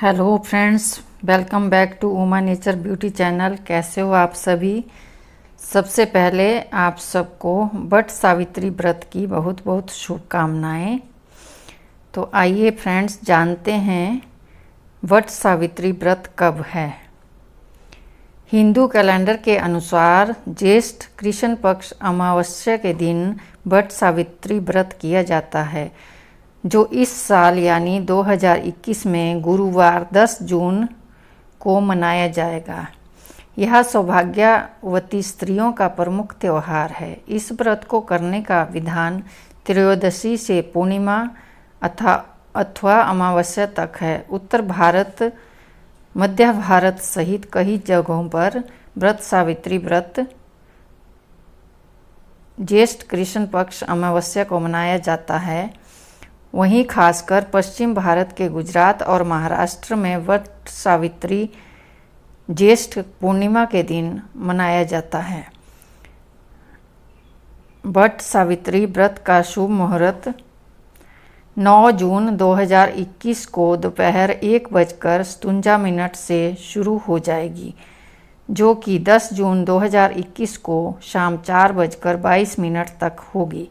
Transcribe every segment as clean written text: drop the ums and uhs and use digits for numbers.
Hello friends, welcome back to Uma nature beauty channel. कैसे हो आप सभी। सबसे पहले आप सबको वट सावित्री व्रत की बहुत बहुत शुभकामनाएं। तो आइए फ्रेंड्स जानते हैं वट सावित्री व्रत कब है। हिंदू कैलेंडर के अनुसार ज्येष्ठ कृष्ण पक्ष अमावस्या के दिन वट सावित्री व्रत किया जाता है, जो इस साल यानी 2021 में गुरुवार 10 जून को मनाया जाएगा। यह सौभाग्यवती स्त्रियों का प्रमुख त्यौहार है। इस व्रत को करने का विधान त्रयोदशी से पूर्णिमा अथवा अमावस्या तक है। उत्तर भारत, मध्य भारत सहित कई जगहों पर व्रत सावित्री व्रत ज्येष्ठ कृष्ण पक्ष अमावस्या को मनाया जाता है। वहीं खासकर पश्चिम भारत के गुजरात और महाराष्ट्र में वट सावित्री ज्येष्ठ पूर्णिमा के दिन मनाया जाता है। वट सावित्री व्रत का शुभ मुहूर्त 9 जून 2021 को दोपहर 1:57 से शुरू हो जाएगी, जो कि 10 जून 2021 को शाम 4:22 तक होगी।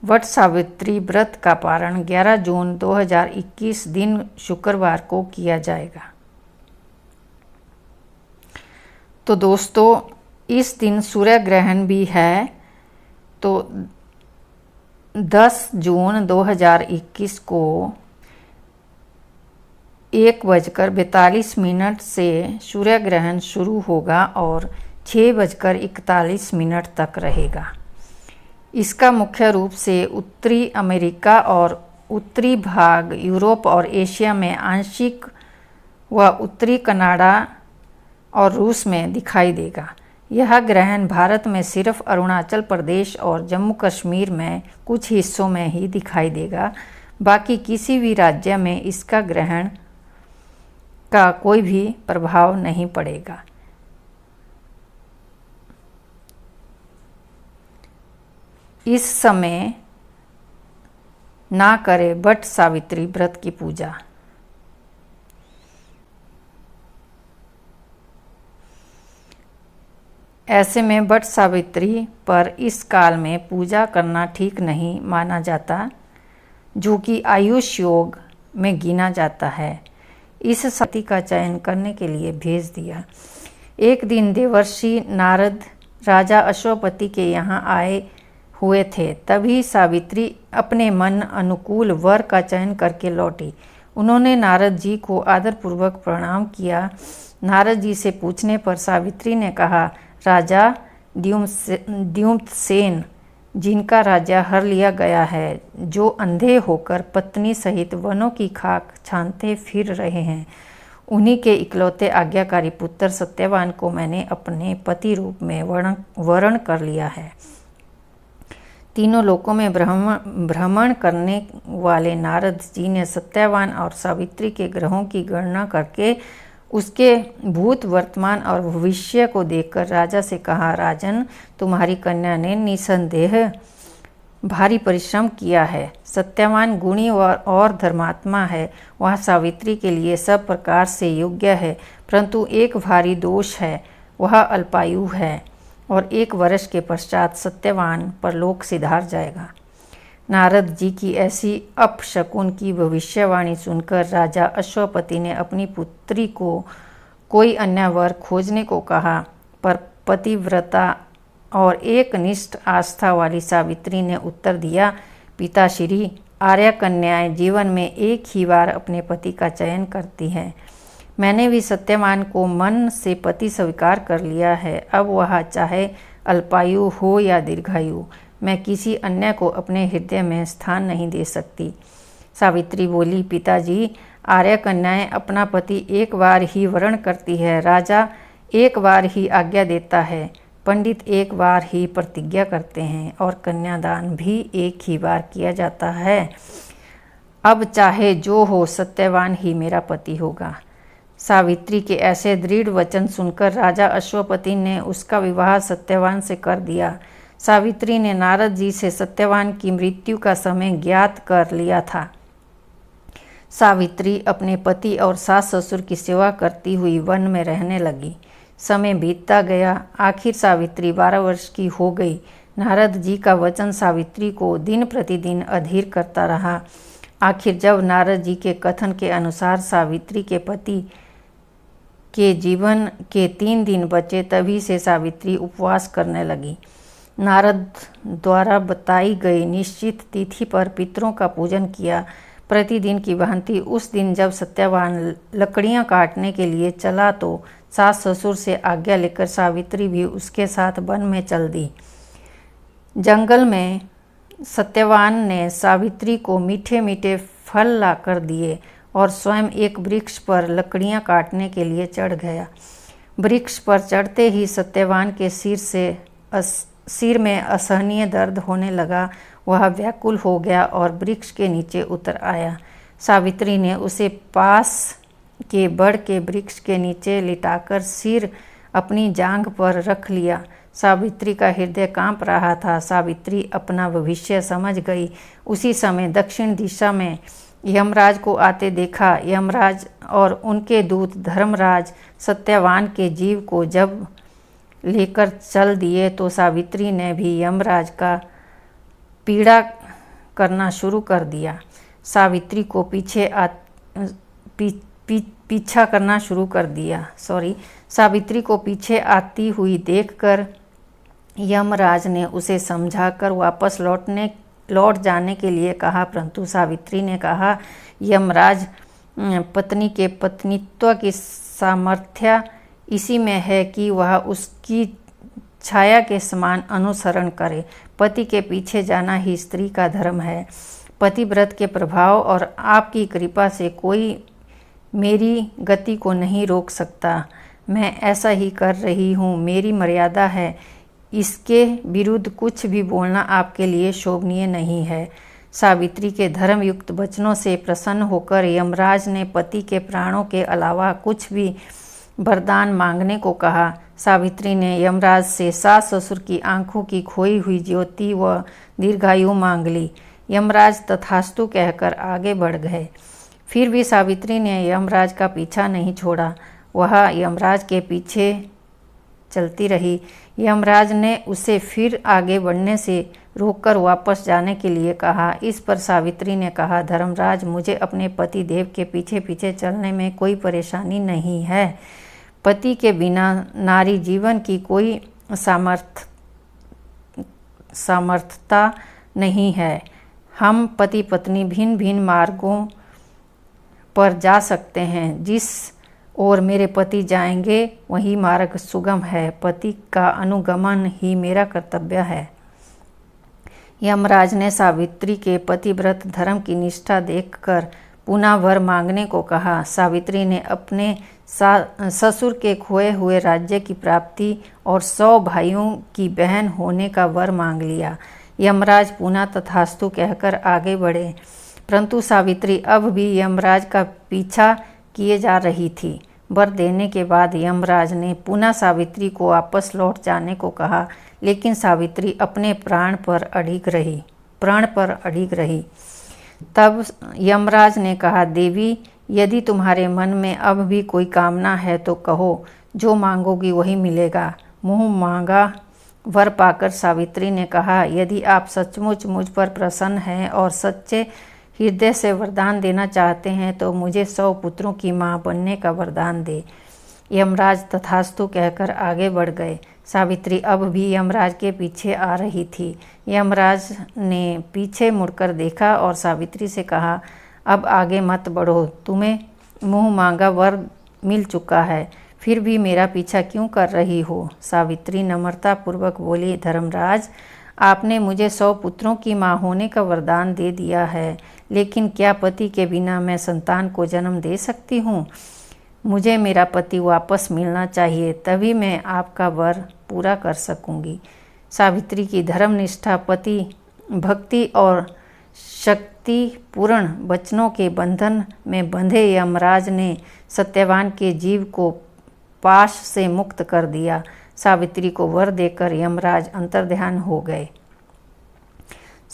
वट सावित्री व्रत का पारण 11 जून 2021 दिन शुक्रवार को किया जाएगा। तो दोस्तों, इस दिन सूर्य ग्रहण भी है। तो 10 जून 2021 को 1:42 से सूर्य ग्रहण शुरू होगा और 6:41 तक रहेगा। इसका मुख्य रूप से उत्तरी अमेरिका और उत्तरी भाग यूरोप और एशिया में आंशिक व उत्तरी कनाडा और रूस में दिखाई देगा। यह ग्रहण भारत में सिर्फ अरुणाचल प्रदेश और जम्मू कश्मीर में कुछ हिस्सों में ही दिखाई देगा। बाकी किसी भी राज्य में इसका ग्रहण का कोई भी प्रभाव नहीं पड़ेगा। इस समय ना करें वट सावित्री व्रत की पूजा। ऐसे में वट सावित्री पर इस काल में पूजा करना ठीक नहीं माना जाता, जो कि आयुष योग में गिना जाता है। इस साथी का चयन करने के लिए भेज दिया। एक दिन देवर्षि नारद राजा अश्वपति के यहाँ आए हुए थे। तभी सावित्री अपने मन अनुकूल वर का चयन करके लौटी। उन्होंने नारद जी को आदरपूर्वक प्रणाम किया। नारद जी से पूछने पर सावित्री ने कहा, राजा द्युम्नसेन, जिनका राज्य हर लिया गया है, जो अंधे होकर पत्नी सहित वनों की खाक छानते फिर रहे हैं, उन्हीं के इकलौते आज्ञाकारी पुत्र सत्यवान को मैंने अपने पति रूप में वर्ण कर लिया है। तीनों लोकों में भ्रमण करने वाले नारद जी ने सत्यवान और सावित्री के ग्रहों की गणना करके उसके भूत, वर्तमान और भविष्य को देखकर राजा से कहा, राजन, तुम्हारी कन्या ने निसंदेह भारी परिश्रम किया है। सत्यवान गुणी और धर्मात्मा है। वह सावित्री के लिए सब प्रकार से योग्य है, परंतु एक भारी दोष है, वह अल्पायु है और 1 वर्ष के पश्चात सत्यवान परलोक सिधार जाएगा। नारद जी की ऐसी अपशकुन की भविष्यवाणी सुनकर राजा अश्वपति ने अपनी पुत्री को कोई अन्य वर खोजने को कहा, पर पतिव्रता और एक निष्ठ आस्था वाली सावित्री ने उत्तर दिया, पिताश्री, आर्य कन्याएं जीवन में एक ही बार अपने पति का चयन करती हैं। मैंने भी सत्यवान को मन से पति स्वीकार कर लिया है। अब वह चाहे अल्पायु हो या दीर्घायु, मैं किसी अन्य को अपने हृदय में स्थान नहीं दे सकती। सावित्री बोली, पिताजी, आर्य कन्याएं अपना पति एक बार ही वर्ण करती है। राजा एक बार ही आज्ञा देता है, पंडित एक बार ही प्रतिज्ञा करते हैं और कन्यादान भी एक ही बार किया जाता है। अब चाहे जो हो, सत्यवान ही मेरा पति होगा। सावित्री के ऐसे दृढ़ वचन सुनकर राजा अश्वपति ने उसका विवाह सत्यवान से कर दिया। सावित्री ने नारद जी से सत्यवान की मृत्यु का समय ज्ञात कर लिया था। सावित्री अपने पति और सास ससुर की सेवा करती हुई वन में रहने लगी। समय बीतता गया। आखिर सावित्री 12 वर्ष की हो गई। नारद जी का वचन सावित्री को दिन प्रतिदिन अधीर करता रहा। आखिर जब नारद जी के कथन के अनुसार सावित्री के पति के जीवन के 3 दिन बचे, तभी से सावित्री उपवास करने लगी। नारद द्वारा बताई गई निश्चित तिथि पर पितरों का पूजन किया। प्रतिदिन की भांति उस दिन जब सत्यवान लकड़ियां काटने के लिए चला तो सास ससुर से आज्ञा लेकर सावित्री भी उसके साथ वन में चल दी। जंगल में सत्यवान ने सावित्री को मीठे मीठे फल लाकर दिए और स्वयं एक वृक्ष पर लकड़ियां काटने के लिए चढ़ गया। वृक्ष पर चढ़ते ही सत्यवान के सिर में असहनीय दर्द होने लगा। वह व्याकुल हो गया और वृक्ष के नीचे उतर आया। सावित्री ने उसे पास के बड़ के वृक्ष के नीचे लिटाकर सिर अपनी जांघ पर रख लिया। सावित्री का हृदय कांप रहा था। सावित्री अपना भविष्य समझ गई। उसी समय दक्षिण दिशा में यमराज को आते देखा। यमराज और उनके दूत धर्मराज सत्यवान के जीव को जब लेकर चल दिए तो सावित्री ने भी यमराज का पीड़ा करना शुरू कर दिया। सावित्री को पीछा करना शुरू कर दिया। सावित्री को पीछे आती हुई देखकर यमराज ने उसे समझाकर वापस लौट जाने के लिए कहा, परंतु सावित्री ने कहा, यमराज, पत्नी के पत्नीत्व की सामर्थ्य इसी में है कि वह उसकी छाया के समान अनुसरण करे। पति के पीछे जाना ही स्त्री का धर्म है। पतिव्रत के प्रभाव और आपकी कृपा से कोई मेरी गति को नहीं रोक सकता। मैं ऐसा ही कर रही हूँ, मेरी मर्यादा है। इसके विरुद्ध कुछ भी बोलना आपके लिए शोभनीय नहीं है। सावित्री के धर्मयुक्त वचनों से प्रसन्न होकर यमराज ने पति के प्राणों के अलावा कुछ भी वरदान मांगने को कहा। सावित्री ने यमराज से सास ससुर की आंखों की खोई हुई ज्योति व दीर्घायु मांग ली। यमराज तथास्तु कहकर आगे बढ़ गए। फिर भी सावित्री ने यमराज का पीछा नहीं छोड़ा। वह यमराज के पीछे चलती रही। यमराज ने उसे फिर आगे बढ़ने से रोककर वापस जाने के लिए कहा। इस पर सावित्री ने कहा, धर्मराज, मुझे अपने पति देव के पीछे पीछे चलने में कोई परेशानी नहीं है। पति के बिना नारी जीवन की कोई सामर्थ्यता नहीं है। हम पति पत्नी भिन्न भिन्न मार्गों पर जा सकते हैं। जिस ओर मेरे पति जाएंगे वही मार्ग सुगम है। पति का अनुगमन ही मेरा कर्तव्य है। यमराज ने सावित्री के पतिव्रत धर्म की निष्ठा देखकर पुनः वर मांगने को कहा। सावित्री ने अपने ससुर के खोए हुए राज्य की प्राप्ति और 100 भाइयों की बहन होने का वर मांग लिया। यमराज पुनः तथास्तु कहकर आगे बढ़े, परंतु सावित्री अब भी यमराज का पीछा किए जा रही थी। वर देने के बाद यमराज ने पुनः सावित्री को वापस लौट जाने को कहा, लेकिन सावित्री अपने प्राण पर अडिग रही। तब यमराज ने कहा, देवी, यदि तुम्हारे मन में अब भी कोई कामना है तो कहो, जो मांगोगी वही मिलेगा। मुँह मांगा वर पाकर सावित्री ने कहा, यदि आप सचमुच मुझ पर प्रसन्न हैं और सच्चे हृदय से वरदान देना चाहते हैं तो मुझे 100 पुत्रों की माँ बनने का वरदान दे। यमराज तथास्तु कहकर आगे बढ़ गए। सावित्री अब भी यमराज के पीछे आ रही थी। यमराज ने पीछे मुड़कर देखा और सावित्री से कहा, अब आगे मत बढ़ो, तुम्हें मुँह मांगा वर मिल चुका है, फिर भी मेरा पीछा क्यों कर रही हो? सावित्री नम्रतापूर्वक बोली, धर्मराज, आपने मुझे 100 पुत्रों की माँ होने का वरदान दे दिया है, लेकिन क्या पति के बिना मैं संतान को जन्म दे सकती हूँ? मुझे मेरा पति वापस मिलना चाहिए, तभी मैं आपका वर पूरा कर सकूँगी। सावित्री की धर्मनिष्ठा, पति भक्ति और शक्तिपूर्ण वचनों के बंधन में बंधे यमराज ने सत्यवान के जीव को पाश से मुक्त कर दिया। सावित्री को वर देकर यमराज अंतर्ध्यान हो गए।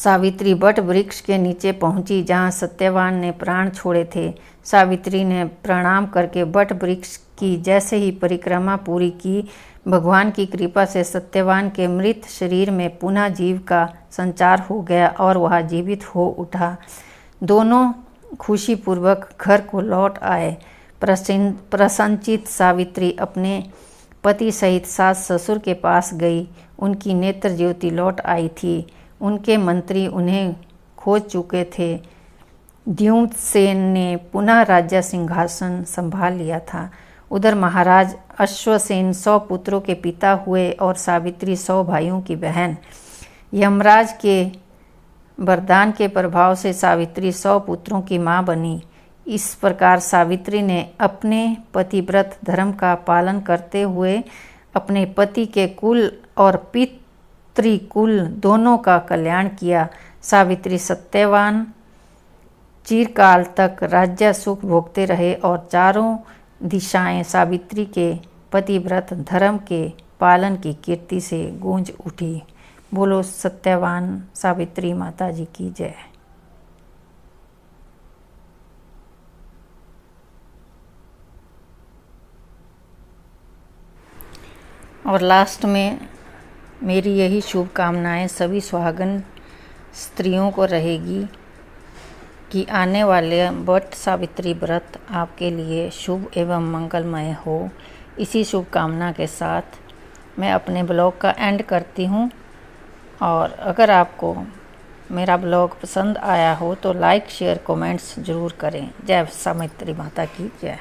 सावित्री वट वृक्ष के नीचे पहुंची जहां सत्यवान ने प्राण छोड़े थे। सावित्री ने प्रणाम करके वट वृक्ष की जैसे ही परिक्रमा पूरी की, भगवान की कृपा से सत्यवान के मृत शरीर में पुनः जीव का संचार हो गया और वह जीवित हो उठा। दोनों खुशीपूर्वक घर को लौट आए। प्रसन्नचित्त सावित्री अपने पति सहित सास ससुर के पास गई। उनकी नेत्र ज्योति लौट आई थी। उनके मंत्री उन्हें खोज चुके थे। द्युम्नसेन ने पुनः राज्य सिंहासन संभाल लिया था। उधर महाराज अश्वसेन 100 पुत्रों के पिता हुए और सावित्री 100 भाइयों की बहन। यमराज के वरदान के प्रभाव से सावित्री 100 पुत्रों की मां बनी। इस प्रकार सावित्री ने अपने पतिव्रत धर्म का पालन करते हुए अपने पति के कुल और पितृकुल दोनों का कल्याण किया। सावित्री सत्यवान चिरकाल तक राज्य सुख भोगते रहे और चारों दिशाएं सावित्री के पतिव्रत धर्म के पालन की कीर्ति से गूंज उठी। बोलो सत्यवान सावित्री माता जी की जय। और लास्ट में मेरी यही शुभकामनाएं सभी सुहागन स्त्रियों को रहेगी कि आने वाले वट सावित्री व्रत आपके लिए शुभ एवं मंगलमय हो। इसी शुभकामना के साथ मैं अपने ब्लॉग का एंड करती हूँ। और अगर आपको मेरा ब्लॉग पसंद आया हो तो लाइक शेयर कमेंट्स ज़रूर करें। जय सावित्री माता की जय।